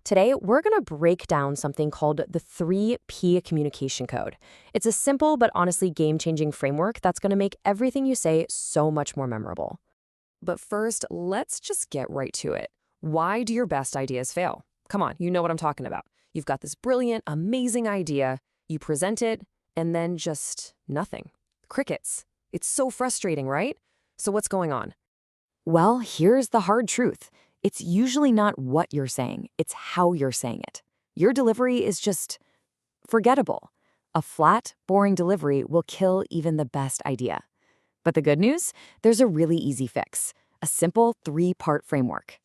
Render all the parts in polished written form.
Today, we're going to break down something called the 3P communication code. It's a simple but honestly game-changing framework that's going to make everything you say so much more memorable. But first, let's just get right to it. Why do your best ideas fail? Come on, you know what I'm talking about. You've got this brilliant, amazing idea, you present it, and then just nothing. Crickets. It's so frustrating, right? So what's going on? Well, here's the hard truth. It's usually not what you're saying, it's how you're saying it. Your delivery is just forgettable. A flat, boring delivery will kill even the best idea. But the good news? There's a really easy fix. A simple 3-part framework.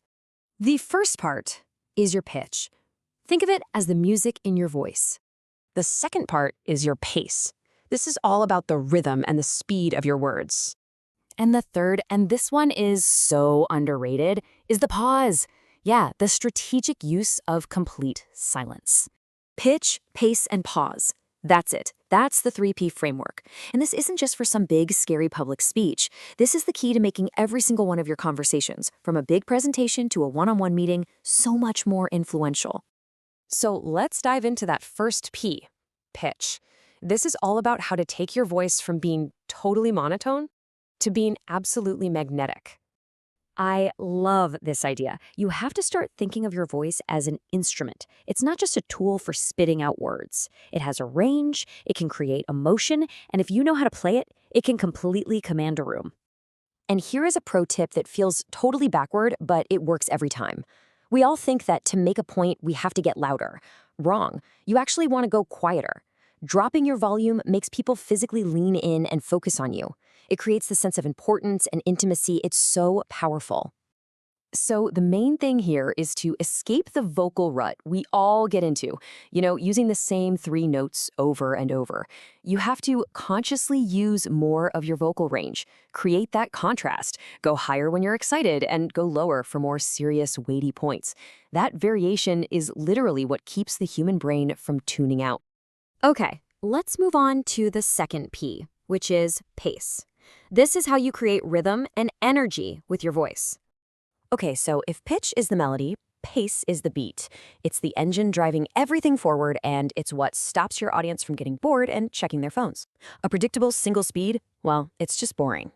The first part is your pitch. Think of it as the music in your voice. The second part is your pace. This is all about the rhythm and the speed of your words. And the third, and this one is so underrated, is the pause. Yeah, the strategic use of complete silence. Pitch, pace, and pause. That's it. That's the 3P framework. And this isn't just for some big, scary public speech. This is the key to making every single one of your conversations, from a big presentation to a one-on-one meeting, so much more influential. So let's dive into that first P, pitch. This is all about how to take your voice from being totally monotone to being absolutely magnetic. I love this idea. You have to start thinking of your voice as an instrument. It's not just a tool for spitting out words. It has a range, it can create emotion, and if you know how to play it, it can completely command a room. And here is a pro tip that feels totally backward, but it works every time. We all think that to make a point, we have to get louder. Wrong. You actually want to go quieter. Dropping your volume makes people physically lean in and focus on you. It creates the sense of importance and intimacy. It's so powerful. So the main thing here is to escape the vocal rut we all get into, using the same 3 notes over and over. You have to consciously use more of your vocal range. Create that contrast. Go higher when you're excited and go lower for more serious, weighty points. That variation is literally what keeps the human brain from tuning out. Okay, let's move on to the second P, which is pace. This is how you create rhythm and energy with your voice. Okay, so if pitch is the melody, pace is the beat. It's the engine driving everything forward, and it's what stops your audience from getting bored and checking their phones. A predictable single speed, well, it's just boring.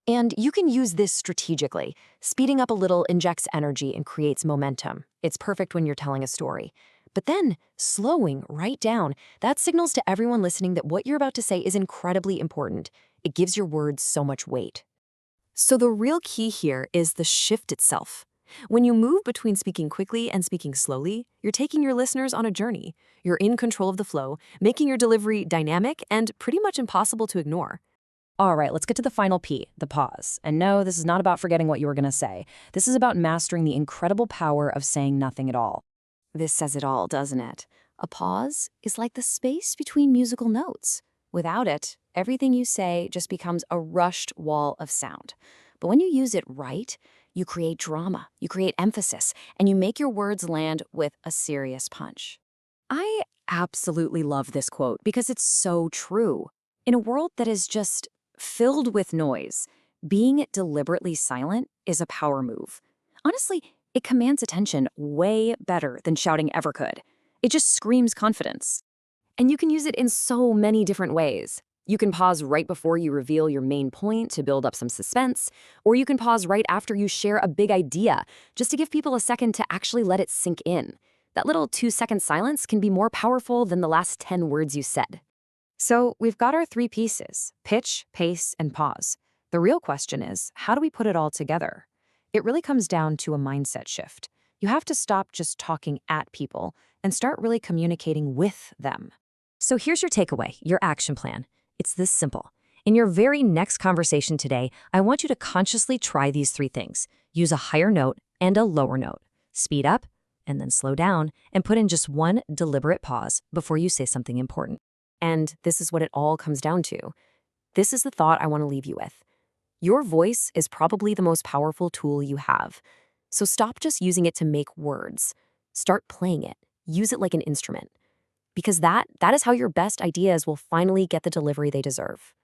And you can use this strategically. Speeding up a little injects energy and creates momentum. It's perfect when you're telling a story. But then, slowing right down, that signals to everyone listening that what you're about to say is incredibly important. It gives your words so much weight. So the real key here is the shift itself. When you move between speaking quickly and speaking slowly, you're taking your listeners on a journey. You're in control of the flow, making your delivery dynamic and pretty much impossible to ignore. All right, let's get to the final P, the pause. And no, this is not about forgetting what you were going to say. This is about mastering the incredible power of saying nothing at all. This says it all, doesn't it? A pause is like the space between musical notes. Without it, everything you say just becomes a rushed wall of sound. But when you use it right, you create drama, you create emphasis, and you make your words land with a serious punch. I absolutely love this quote because it's so true. In a world that is just filled with noise, being deliberately silent is a power move. Honestly, it commands attention way better than shouting ever could. It just screams confidence. And you can use it in so many different ways. You can pause right before you reveal your main point to build up some suspense, or you can pause right after you share a big idea, just to give people a second to actually let it sink in. That little 2-second silence can be more powerful than the last 10 words you said. So we've got our 3 pieces: pitch, pace, and pause. The real question is, how do we put it all together? It really comes down to a mindset shift. You have to stop just talking at people and start really communicating with them. So here's your takeaway, your action plan. It's this simple. In your very next conversation today, I want you to consciously try these 3 things. Use a higher note and a lower note. Speed up and then slow down and put in just one deliberate pause before you say something important. And this is what it all comes down to. This is the thought I want to leave you with. Your voice is probably the most powerful tool you have. So stop just using it to make words. Start playing it. Use it like an instrument. Because that is how your best ideas will finally get the delivery they deserve.